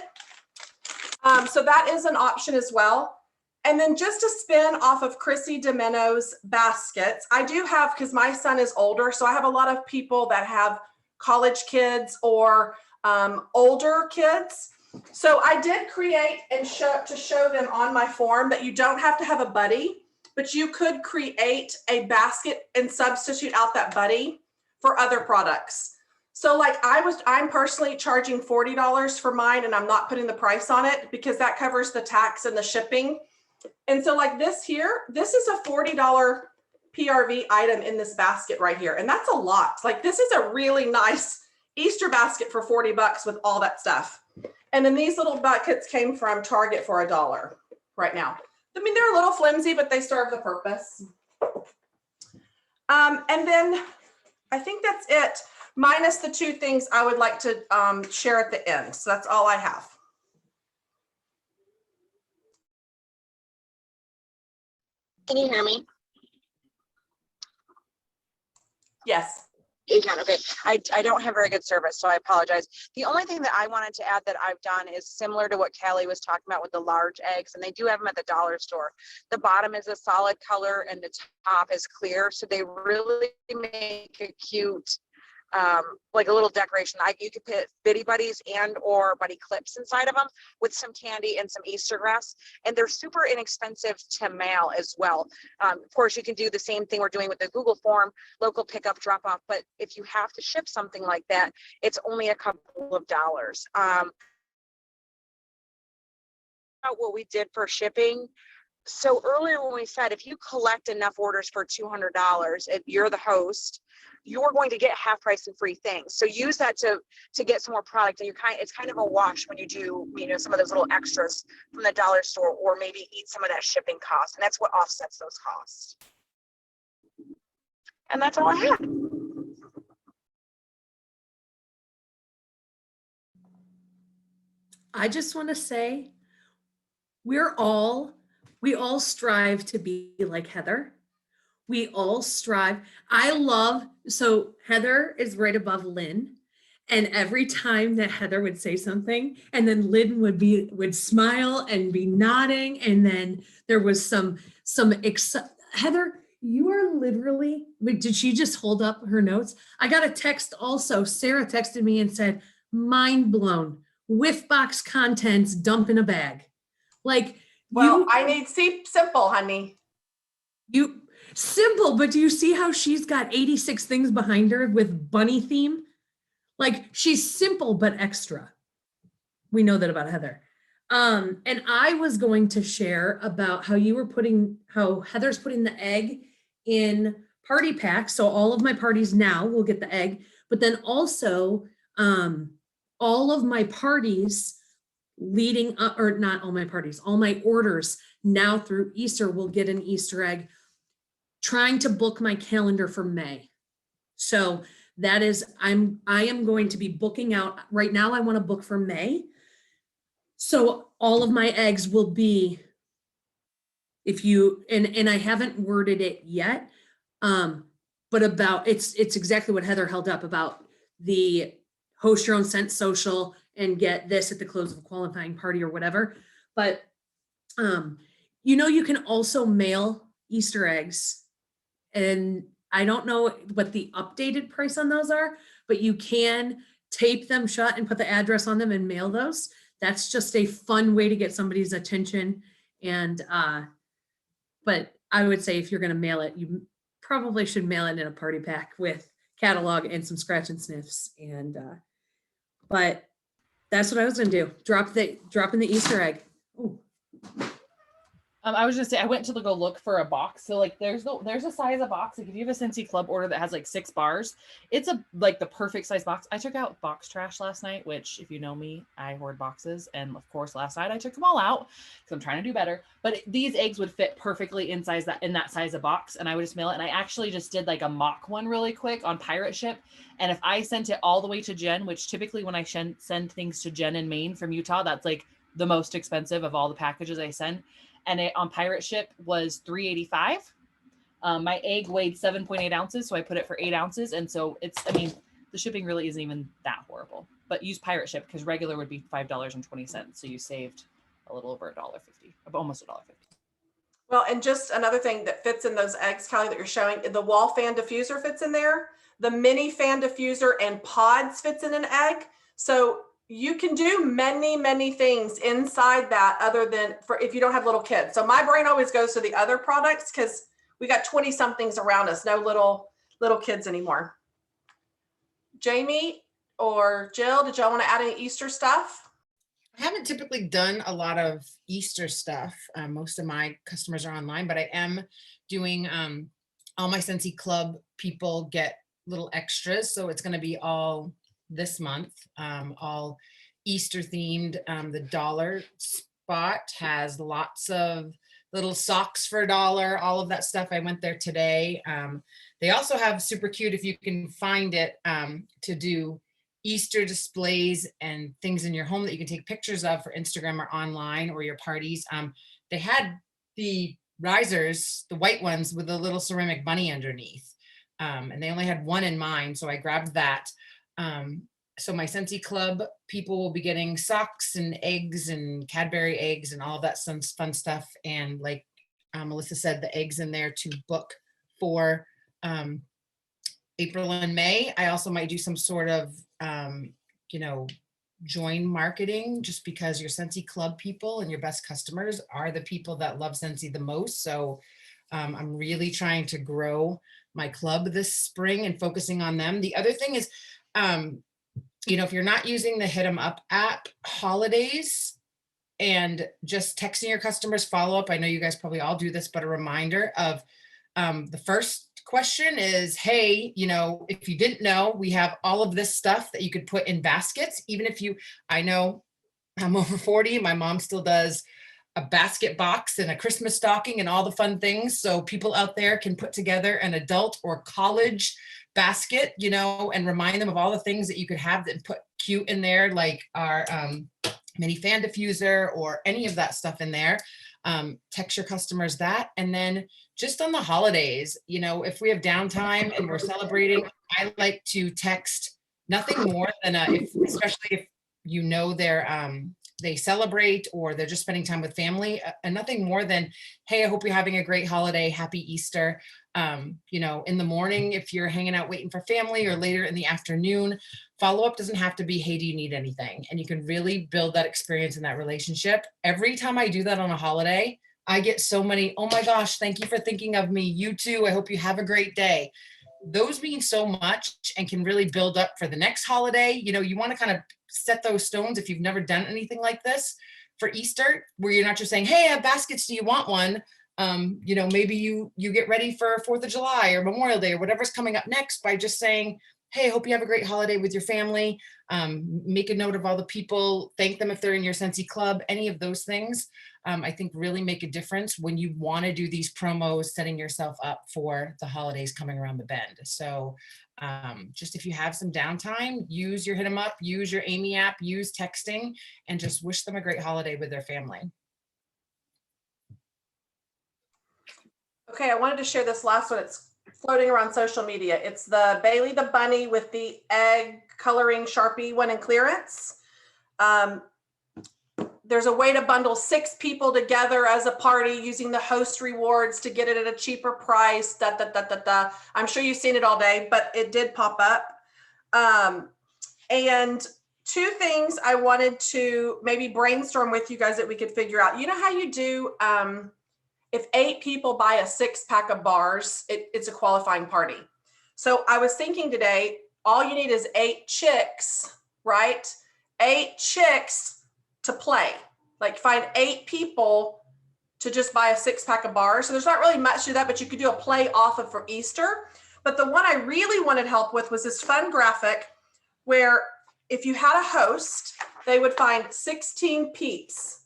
So that is an option as well. And then just to spin off of Chrissy Domeno's baskets, I do have, because my son is older, so I have a lot of people that have college kids or older kids. So I did create and show them on my form that you don't have to have a buddy, but you could create a basket and substitute out that buddy for other products. So like I'm personally charging $40 for mine, and I'm not putting the price on it because that covers the tax and the shipping. And so like this here, this is a $40 PRV item in this basket right here. And that's a lot. Like this is a really nice Easter basket for 40 bucks with all that stuff. And then these little buckets came from Target for $1 right now. I mean, they're a little flimsy, but they serve the purpose. And then I think that's it, minus the 2 things I would like to share at the end. So that's all I have. Can you hear me? Yes. You can, okay. I don't have very good service, so I apologize. The only thing that I wanted to add that I've done is similar to what Callie was talking about with the large eggs, and they do have them at the dollar store. The bottom is a solid color and the top is clear, so they really make a cute, like a little decoration. You could put Bitty Buddies and or Buddy Clips inside of them with some candy and some Easter grass, and they're super inexpensive to mail as well. Of course, you can do the same thing we're doing with the Google form, local pickup, drop off, but if you have to ship something like that, it's only a couple of dollars. What we did for shipping. So earlier when we said, if you collect enough orders for $200, if you're the host, you're going to get half price and free things. So use that to get some more product, and it's kind of a wash when you do, some of those little extras from the dollar store, or maybe eat some of that shipping cost, and that's what offsets those costs. And that's all I have. I just want to say we all strive to be like Heather. We all strive. So Heather is right above Lynn. And every time that Heather would say something, and then Lynn would smile and be nodding. And then there was Heather, you are literally, did she just hold up her notes? I got a text also. Sarah texted me and said, mind blown, whiff box contents, dump in a bag. Like, well, I need simple, honey. Simple, but do you see how she's got 86 things behind her with bunny theme? Like, she's simple but extra. We know that about Heather. And I was going to share about how Heather's putting the egg in party packs. So all of my parties now will get the egg, but then also all of my parties leading up, or not all my parties, all my orders now through Easter will get an Easter egg. Trying to book my calendar for May. So that is, I am going to be booking out right now. I want to book for May. So all of my eggs will be, if you, and I haven't worded it yet, but about, it's exactly what Heather held up about the host your own scent social and get this at the close of a qualifying party or whatever. But, you can also mail Easter eggs, and I don't know what the updated price on those are, but you can tape them shut and put the address on them and mail those. That's just a fun way to get somebody's attention. And, but I would say if you're going to mail it, you probably should mail it in a party pack with catalog and some scratch and sniffs. And, but that's what I was going to do. Drop in the Easter egg. Ooh. I was just saying, I went to go look for a box. So like, there's a size of box. Like if you have a Scentsy Club order that has like 6 bars, it's like the perfect size box. I took out box trash last night, which if you know me, I hoard boxes. And of course, last night I took them all out because I'm trying to do better. But these eggs would fit perfectly in that size of box, and I would just mail it. And I actually just did like a mock one really quick on Pirate Ship. And if I sent it all the way to Jen, which typically when I send things to Jen in Maine from Utah, that's like the most expensive of all the packages I send. And it on Pirate Ship was $3.85. My egg weighed 7.8 ounces, so I put it for 8 ounces. And so the shipping really isn't even that horrible. But use Pirate Ship because regular would be $5.20. So you saved a little over $1.50, almost $1.50. Well, and just another thing that fits in those eggs, Callie, that you're showing, the wall fan diffuser fits in there. The mini fan diffuser and pods fits in an egg. So you can do many, many things inside that other than for if you don't have little kids. So my brain always goes to the other products because we got 20 somethings around us, no little kids anymore. Jamie or Jill, did y'all want to add any Easter stuff? I haven't typically done a lot of Easter stuff. Most of my customers are online, but I am doing all my Scentsy Club people get little extras. So it's going to be all this month, all Easter themed. The dollar spot has lots of little socks for $1, all of that stuff. I went there today. They also have super cute, if you can find it, to do Easter displays and things in your home that you can take pictures of for Instagram or online or your parties. They had the risers, the white ones with a little ceramic bunny underneath. And they only had one in mine, so I grabbed that. So my Scentsy Club people will be getting socks and eggs and Cadbury eggs and all of that fun stuff. And like Melissa said, the eggs in there to book for April and May. I also might do some sort of, join marketing, just because your Scentsy Club people and your best customers are the people that love Scentsy the most. So I'm really trying to grow my club this spring and focusing on them. The other thing is, if you're not using the Hit 'em Up app, holidays and just texting your customers follow up. I know you guys probably all do this, but a reminder of the first question is, hey, if you didn't know, we have all of this stuff that you could put in baskets. Even if I know I'm over 40, my mom still does a basket box and a Christmas stocking and all the fun things. So people out there can put together an adult or college basket, and remind them of all the things that you could have that put cute in there, like our mini fan diffuser or any of that stuff in there. Text your customers that. And then just on the holidays, if we have downtime and we're celebrating, I like to text nothing more than especially if they celebrate or they're just spending time with family, and nothing more than, hey, I hope you're having a great holiday. Happy Easter. In the morning, if you're hanging out waiting for family, or later in the afternoon, follow-up doesn't have to be, hey, do you need anything? And you can really build that experience in that relationship. Every time I do that on a holiday, I get so many, oh my gosh, thank you for thinking of me. You too. I hope you have a great day. Those mean so much and can really build up for the next holiday. You want to kind of set those stones if you've never done anything like this for Easter, where you're not just saying, hey, I have baskets, do you want one? Maybe you get ready for 4th of July or Memorial Day or whatever's coming up next by just saying, hey, I hope you have a great holiday with your family. Make a note of all the people, thank them if they're in your Scentsy club, any of those things, I think really make a difference when you want to do these promos, setting yourself up for the holidays coming around the bend. So just if you have some downtime, use your Hit 'em Up, use your Amy app, use texting, and just wish them a great holiday with their family. Okay, I wanted to share this last one. It's floating around social media. It's the Bailey the Bunny with the egg coloring Sharpie one in clearance. There's a way to bundle 6 people together as a party using the host rewards to get it at a cheaper price. I'm sure you've seen it all day, but it did pop up. And 2 things I wanted to maybe brainstorm with you guys that we could figure out. You know how you do, if 8 people buy a 6-pack of bars, it's a qualifying party. So I was thinking today, all you need is 8 chicks, right? 8 chicks to play. Like find 8 people to just buy a 6-pack of bars. So there's not really much to that, but you could do a play off of for Easter. But the one I really wanted help with was this fun graphic where if you had a host, they would find 16 peeps.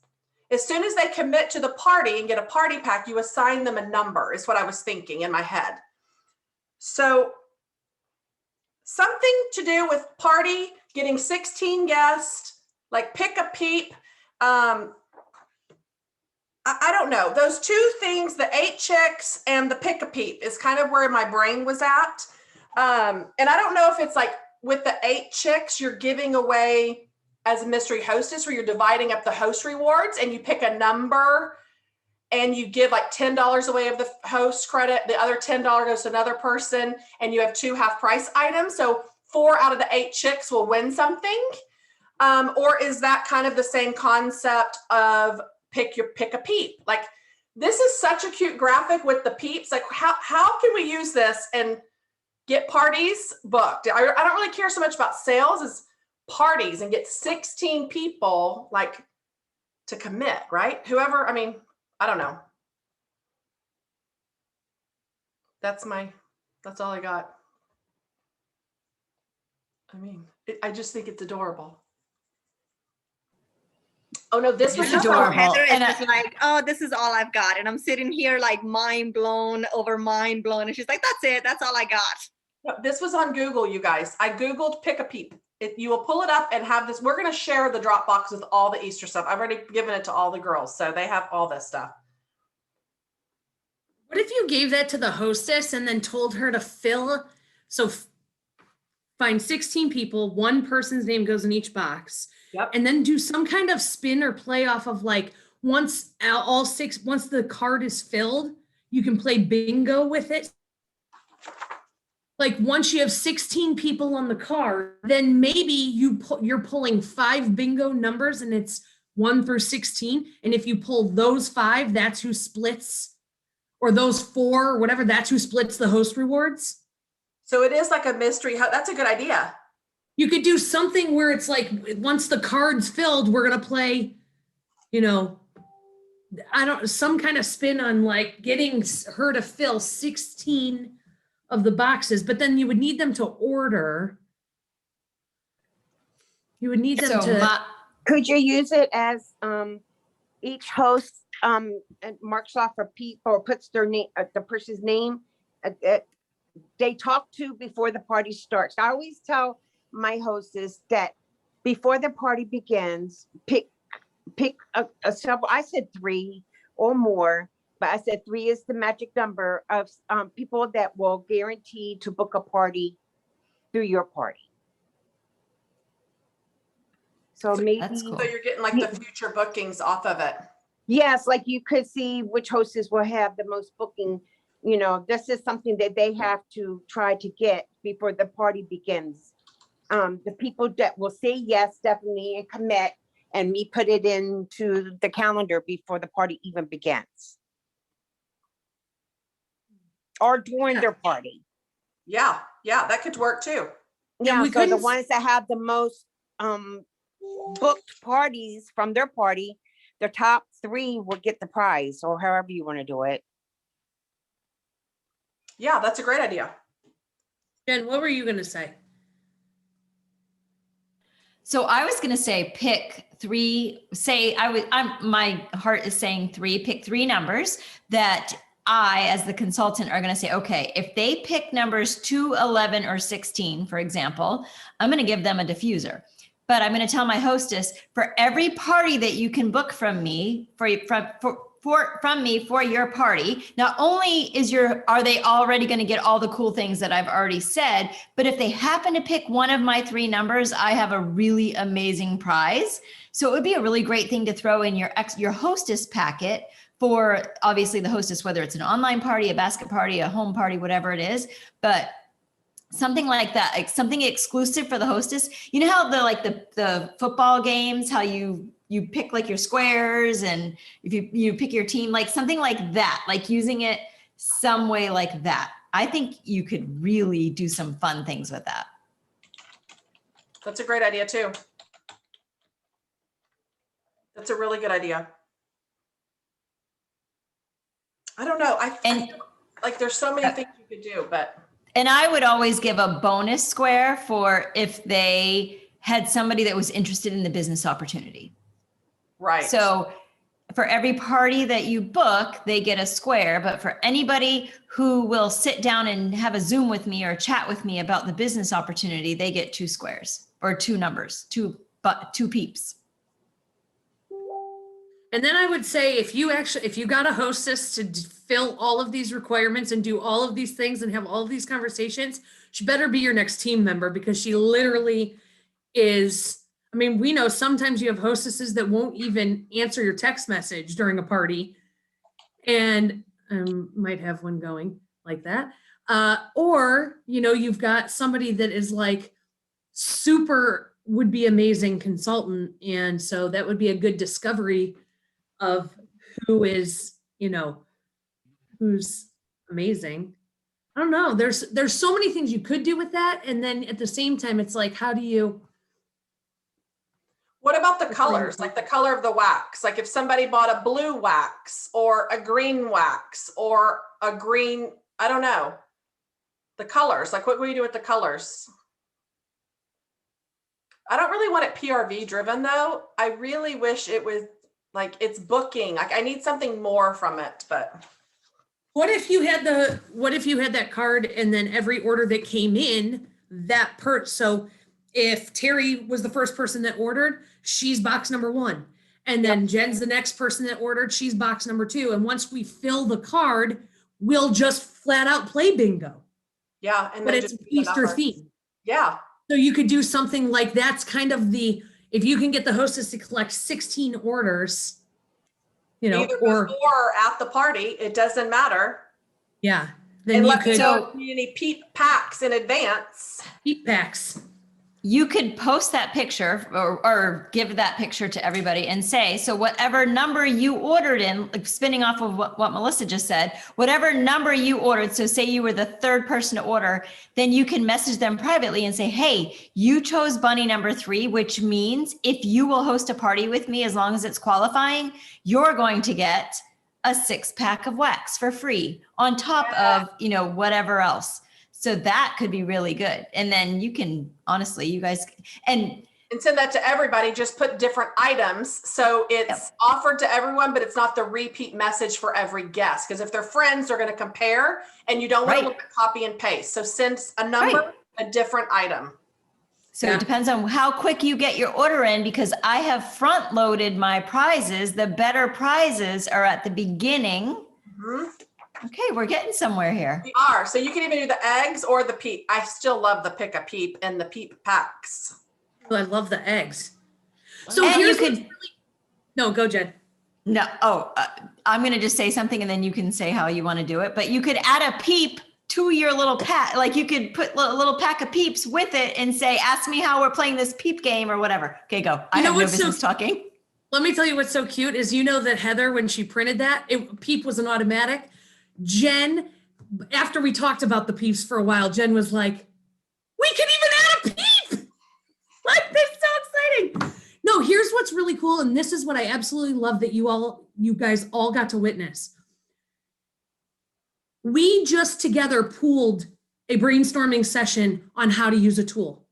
As soon as they commit to the party and get a party pack, you assign them a number, is what I was thinking in my head. So something to do with party, getting 16 guests, like pick a peep. I don't know. Those 2 things, the 8 chicks and the pick a peep, is kind of where my brain was at. And I don't know if it's like with the 8 chicks, you're giving away as a mystery hostess where you're dividing up the host rewards and you pick a number and you give like $10 away of the host credit. The other $10 goes to another person and you have 2 half price items. So 4 out of the 8 chicks will win something. Or is that kind of the same concept of pick a peep? Like this is such a cute graphic with the peeps. Like how can we use this and get parties booked? I don't really care so much about sales as parties and get 16 people like to commit, right? Whoever, I mean, I don't know. That's all I got. I mean, I just think it's adorable. Oh no, this was It's also adorable. Heather is And just like, oh, this is all I've got. And I'm sitting here like mind blown over mind blown. And she's like, that's it. That's all I got. No, this was on Google, you guys. I Googled pick a peep. You will pull it up and have this. We're going to share the Dropbox with all the Easter stuff. I've already given it to all the girls, so they have all this stuff. What if you gave that to the hostess and then told her to find 16 people, 1 person's name goes in each box, Yep. and then do some kind of spin or play off of like once the card is filled, you can play bingo with it. Like once you have 16 people on the card, then maybe you're pulling 5 bingo numbers and it's 1 through 16. And if you pull those 5, that's who splits, or those 4 or whatever, that's who splits the host rewards. So it is like a mystery. That's a good idea. You could do something where it's like, once the card's filled, we're going to play, some kind of spin on like getting her to fill 16 of the boxes, but then you would need them to order. You would need them Could you use it as each host marks off a peep or puts their name, the person's name they talk to before the party starts? I always tell my hostess that before the party begins, pick a several. I said 3 or more, but I said 3 is the magic number of people that will guarantee to book a party through your party. So maybe That's cool. So you're getting like the future bookings off of it. yes, like you could see which hostess will have the most booking. This is something that they have to try to get before the party begins. The people that will say yes, definitely, and commit, and me put it into the calendar before the party even begins. Or during their party. Yeah, that could work too. Yeah, so the ones that have the most booked parties from their party, the top 3 will get the prize, or however you want to do it. Yeah, that's a great idea. Jen, what were you going to say? So I was going to say pick three, my heart is saying three, pick three numbers that I, as the consultant, are going to say, okay, if they pick numbers 2, 11, or 16, for example, I'm going to give them a diffuser. But I'm going to tell my hostess, for every party that you can book from me, from me for your party, not only are they already going to get all the cool things that I've already said, but if they happen to pick one of my three numbers, I have a really amazing prize. So it would be a really great thing to throw in your hostess packet for, obviously, the hostess, whether it's an online party, a basket party, a home party, whatever it is, but something like that, like something exclusive for the hostess. You know how the football games, how you pick like your squares, and if you pick your team, like something like that, like using it some way like that. I think you could really do some fun things with that. That's a great idea too. That's a really good idea. I don't know. I feel like there's so many things you could do, but. And I would always give a bonus square for if they had somebody that was interested in the business opportunity. Right. So for every party that you book, they get a square, but for anybody who will sit down and have a Zoom with me or chat with me about the business opportunity, they get 2 squares or 2 numbers, two peeps. And then I would say if you got a hostess to fill all of these requirements and do all of these things and have all of these conversations, she better be your next team member, because she literally is. I mean, we know sometimes you have hostesses that won't even answer your text message during a party, and might have one going like that. Or, you've got somebody that is like super would be amazing consultant. And so that would be a good discovery of who is, who's amazing. I don't know. There's so many things you could do with that. And then at the same time, it's like, how do you? What about the colors? Like the color of the wax? Like if somebody bought a blue wax or a green wax or a green, I don't know. The colors, like what will you do with the colors? I don't really want it PRV driven though. I really wish it was like it's booking. Like I need something more from it, but. What if you had that card and then every order that came in so if Terry was the first person that ordered, she's box number 1. And then Jen's the next person that ordered, she's box number 2. And once we fill the card, we'll just flat out play bingo. Yeah. And but it's Easter theme. Yeah. So you could do something like that's kind of if you can get the hostess to collect 16 orders, either or at the party, it doesn't matter. Yeah. Then you could any peep packs in advance. Peep packs. You could post that picture or give that picture to everybody and say, so whatever number you ordered in, like spinning off of what Melissa just said, whatever number you ordered, so say you were the 3rd person to order, then you can message them privately and say, hey, you chose bunny number 3, which means if you will host a party with me, as long as it's qualifying, you're going to get a 6-pack of wax for free on top of, whatever else. So that could be really good. And then you can, honestly, you guys, and send that to everybody, just put different items. So it's offered to everyone, but it's not the repeat message for every guest. Because if they're friends, they're going to compare and you don't want to look at copy and paste. So send a number, a different item. So it depends on how quick you get your order in, because I have front loaded my prizes. The better prizes are at the beginning. Mm-hmm. Okay, we're getting somewhere here. We are. So you can even do the eggs or the peep. I still love the pick a peep and the peep packs. Oh, I love the eggs. So and here's no, go Jen. No, I'm going to just say something and then you can say how you want to do it. But you could add a peep to your little pack. Like you could put a little pack of peeps with it and say, ask me how we're playing this peep game or whatever. Okay, go. I have no business talking. Let me tell you what's so cute is that Heather, when she printed that, peep was an automatic. Jen, after we talked about the peeps for a while, Jen was like, we can even add a peep. Like, that's so exciting. No, here's what's really cool. And this is what I absolutely love that you guys all got to witness. We just together pooled a brainstorming session on how to use a tool.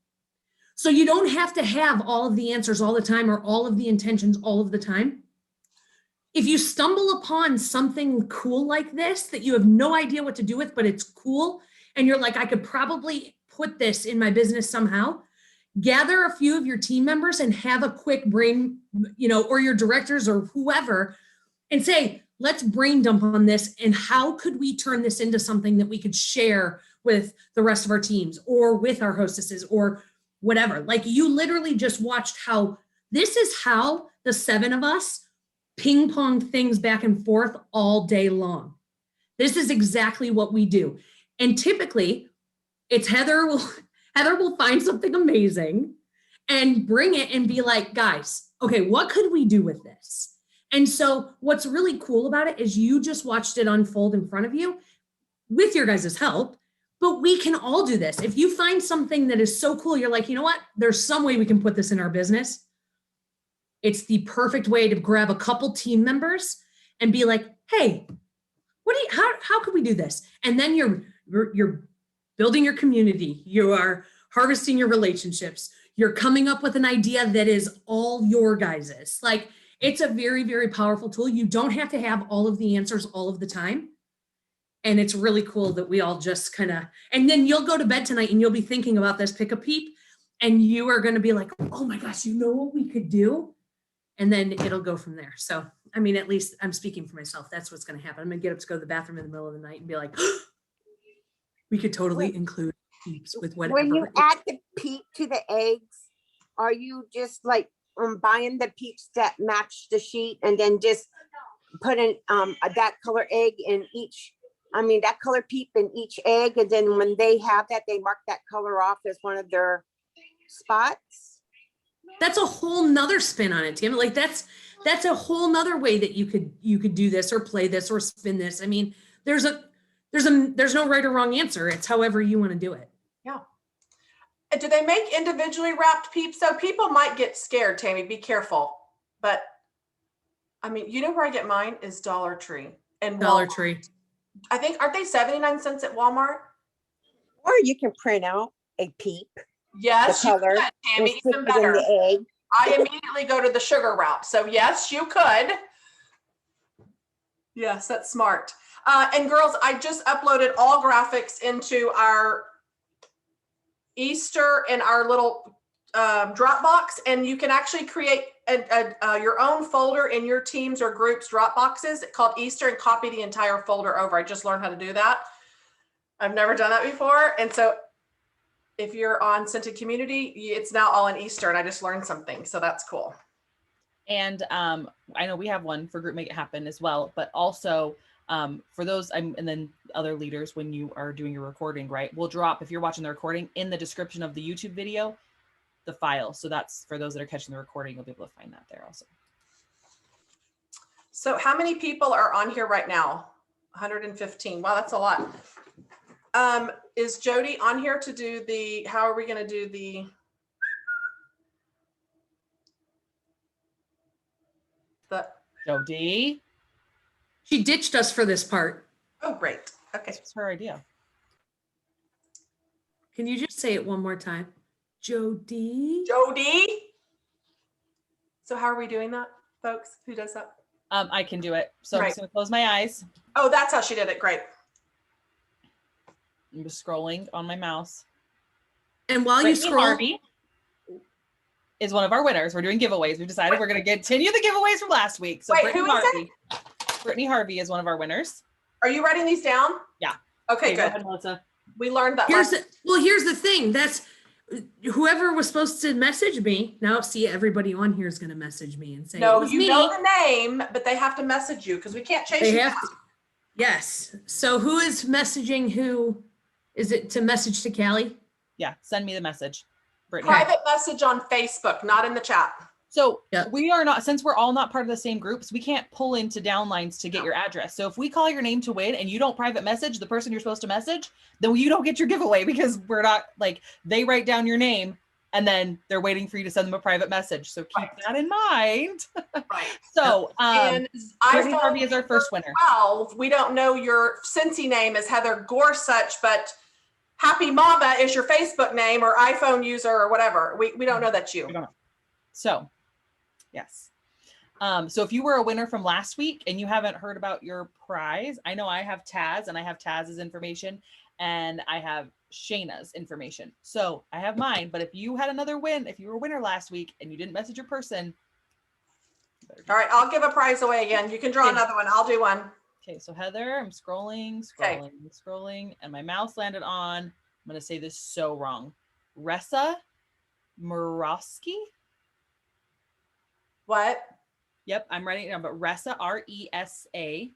So you don't have to have all of the answers all the time or all of the intentions all of the time. If you stumble upon something cool like this that you have no idea what to do with, but it's cool, and you're like, I could probably put this in my business somehow, gather a few of your team members and have a quick brain, or your directors or whoever, and say, let's brain dump on this. And how could we turn this into something that we could share with the rest of our teams or with our hostesses or whatever? Like, you literally just watched how this is how the 7 of us ping pong things back and forth all day long. This is exactly what we do. And typically it's Heather will find something amazing and bring it and be like, guys, okay, what could we do with this? And so what's really cool about it is you just watched it unfold in front of you with your guys' help, but we can all do this. If you find something that is so cool, you're like, you know what? There's some way we can put this in our business. It's the perfect way to grab a couple team members and be like, hey, how could we do this? And then you're building your community. You are harvesting your relationships. You're coming up with an idea that is all your guys's. Like, it's a very, very powerful tool. You don't have to have all of the answers all of the time. And it's really cool that we all just and then you'll go to bed tonight and you'll be thinking about this Pick a Peep, and you are going to be like, oh my gosh, you know what we could do? And then it'll go from there. So, I mean, at least I'm speaking for myself. That's what's going to happen. I'm going to get up to go to the bathroom in the middle of the night and be like, we could totally include peeps with whatever. When you add the peep to the eggs, are you just like buying the peeps that match the sheet and then just putting that color egg in each, that color peep in each egg, and then when they have that, they mark that color off as one of their spots? That's a whole nother spin on it, Tim. Like, that's a whole nother way that you could do this or play this or spin this. I mean, there's no right or wrong answer. It's however you want to do it. Yeah. And do they make individually wrapped peeps? So people might get scared, Tammy, be careful. But you know where I get mine is Dollar Tree and Dollar Walmart. Tree. I think, aren't they 79 cents at Walmart? Or you can print out a peep. Yes, the color, you could, Tammy, and stick even it in better. the egg. I immediately go to the sugar route. So yes, you could. Yes, that's smart. And girls, I just uploaded all graphics into our Easter in our little Dropbox, and you can actually create your own folder in your teams or groups Dropboxes called Easter and copy the entire folder over. I just learned how to do that. I've never done that before. And so if you're on Scented Community, it's now all in Easter, and I just learned something. So that's cool. And I know we have one for Group Make It Happen as well, but also for those, and then other leaders, when you are doing your recording, right, we'll drop, if you're watching the recording, in the description of the YouTube video, the file. So that's for those that are catching the recording, you'll be able to find that there also. So how many people are on here right now? 115. Wow, that's a lot. Is Jody on here to do how are we going to do the Jody? She ditched us for this part. Oh, great. Okay. That's her idea. Can you just say it one more time? Jody? Jody? So how are we doing that, folks? Who does that? I can do it. So I'm just going to close my eyes. Oh, that's how she did it. Great. I'm just scrolling on my mouse. And while Brittany you scroll, Harvey is one of our winners. We're doing giveaways. We've decided we're going to continue the giveaways from last week. So wait, Brittany who is Harvey. Brittany Harvey is one of our winners. Are you writing these down? Yeah. Okay, Go good. ahead, Melissa. We learned that. here's the thing. That's whoever was supposed to message me. Now, see, everybody on here is going to message me and say, no, it was you me. know the name, but they have to message you because we can't chase They you have down. to. Yes. So who is messaging who? Is it to message to Callie? Yeah, send me the message. Brittany. Private message on Facebook, not in the chat. So Yep. we are not, since we're all not part of the same groups, we can't pull into downlines to get your address. So if we call your name to win and you don't private message the person you're supposed to message, then you don't get your giveaway because we're not like, they write down your name and then they're waiting for you to send them a private message. So keep that in mind. Right. So And Brittany iPhone Harvey is our first winner. 12, we don't know your Cincy name is Heather Gorsuch, but Happy Mama is your Facebook name or iPhone user or whatever. We don't know that's you. We don't know. So, yes. So if you were a winner from last week and you haven't heard about your prize, I know I have Taz and I have Taz's information and I have Shayna's information. So I have mine, but if you had another win, if you were a winner last week and you didn't message your person. All right, I'll give a prize away again. You can draw another one. I'll do one. Okay, so Heather, I'm scrolling, and my mouse landed on, I'm going to say this so wrong. Ressa Murawski? What? Yep, I'm writing it down, but Ressa, R-E-S-A,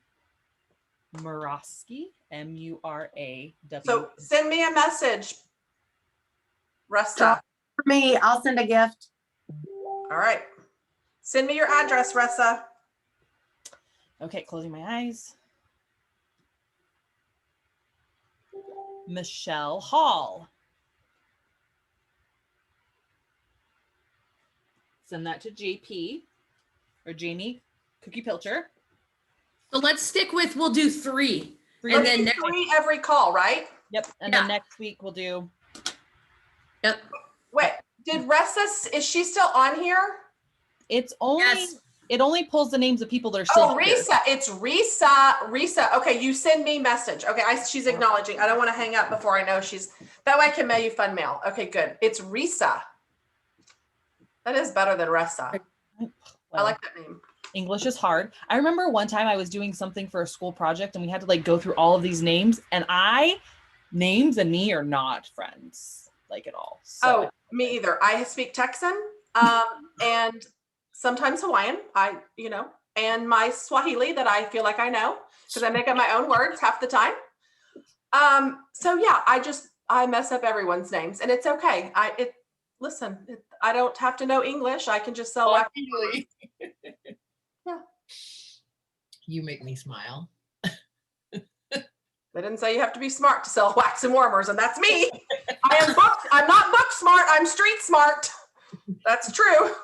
Murawski, M-U-R-A-W. So send me a message, Ressa. For me, I'll send a gift. All right. Send me your address, Ressa. Okay, closing my eyes. Michelle Hall. Send that to JP or Jamie Cookie Pilcher. So let's stick with, we'll do 3. Three. And Let's then do 3 every call, right? Yep. And Yeah. then next week we'll do. Yep. Wait, did Ressa, is she still on here? It's only, Yes. it only pulls the names of people that are still Oh, here. Risa. It's Risa. Okay, you send me message. Okay, she's acknowledging. I don't want to hang up before I know she's, that way I can mail you fun mail. Okay, good. It's Risa. That is better than Ressa. I Well, like that name. English is hard. I remember one time I was doing something for a school project and we had to like go through all of these names, and names and me are not friends like at all. So Oh, me either. I speak Texan and sometimes Hawaiian, and my Swahili that I feel like I know because I make up my own words half the time. So yeah, I mess up everyone's names and it's okay. I don't have to know English. I can just sell. Yeah. You make me smile. They didn't say you have to be smart to sell wax and warmers, and that's me. I'm not book smart. I'm street smart. That's true.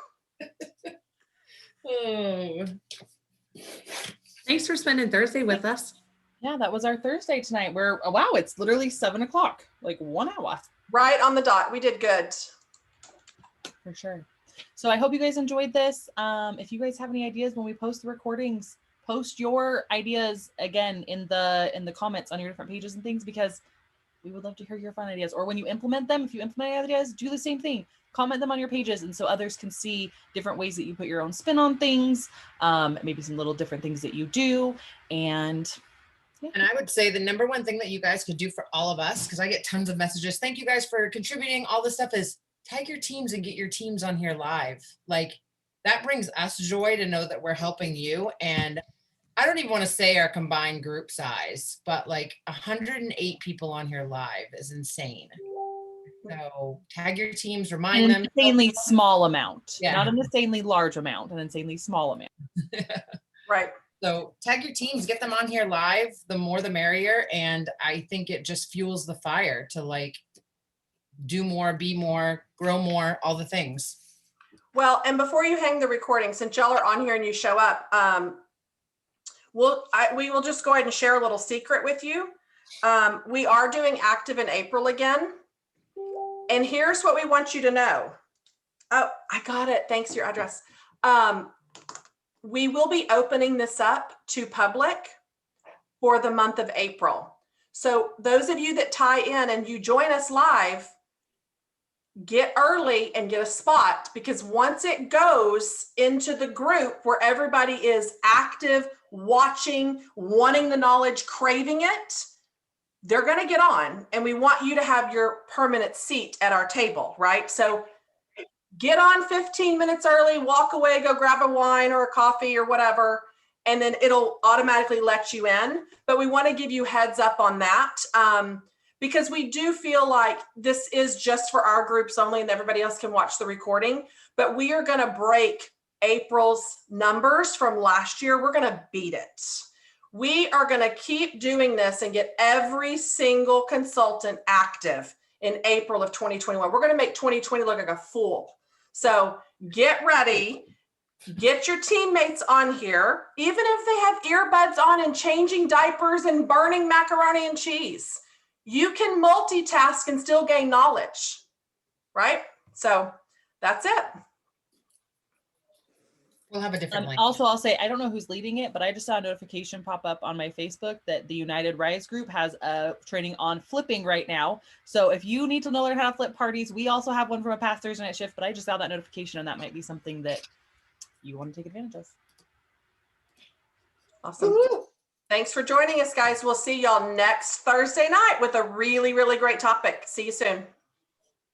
Oh. Thanks for spending Thursday with us. yeah, that was our Thursday tonight. Wow, it's literally 7:00, like 1 hour. Right on the dot. We did good. For sure. So I hope you guys enjoyed this. If you guys have any ideas when we post the recordings, post your ideas again in the comments on your different pages and things, because we would love to hear your fun ideas. Or when you implement them, if you implement ideas, do the same thing. Comment them on your pages, and so others can see different ways that you put your own spin on things, maybe some little different things that you do. And I would say the number one thing that you guys could do for all of us, because I get tons of messages, thank you guys for contributing, all this stuff, is tag your teams and get your teams on here live. Like, that brings us joy to know that we're helping you. And I don't even want to say our combined group size, but like 108 people on here live is insane. So tag your teams, remind an them. insanely small amount, Yeah. not an insanely large amount, an insanely small amount. Right. So tag your teams, get them on here live. The more, the merrier. And I think it just fuels the fire to like do more, be more, grow more, all the things. Well, and before you hang the recording, since y'all are on here and you show up, we will just go ahead and share a little secret with you. We are doing active in April again. And here's what we want you to know. Oh, I got it. Thanks for your address. We will be opening this up to public for the month of April. So those of you that tie in and you join us live, get early and get a spot, because once it goes into the group where everybody is active, watching, wanting the knowledge, craving it, they're going to get on, and we want you to have your permanent seat at our table, right? So get on 15 minutes early, walk away, go grab a wine or a coffee or whatever, and then it'll automatically let you in. But we want to give you heads up on that, because we do feel like this is just for our groups only and everybody else can watch the recording. But we are going to break April's numbers from last year. We're going to beat it. We are going to keep doing this and get every single consultant active in April of 2021. We're going to make 2020 look like a fool. So get ready, get your teammates on here, even if they have earbuds on and changing diapers and burning macaroni and cheese. you can multitask and still gain knowledge, right? So that's it. We'll have a different link. Also, I'll say, I don't know who's leading it, but I just saw a notification pop up on my Facebook that the United Rise group has a training on flipping right now. So if you need to learn how to flip parties, we also have one from a past Thursday night shift, but I just saw that notification and that might be something that you want to take advantage of. Awesome. Woo-hoo. Thanks for joining us, guys. We'll see y'all next Thursday night with a really, really great topic. See you soon.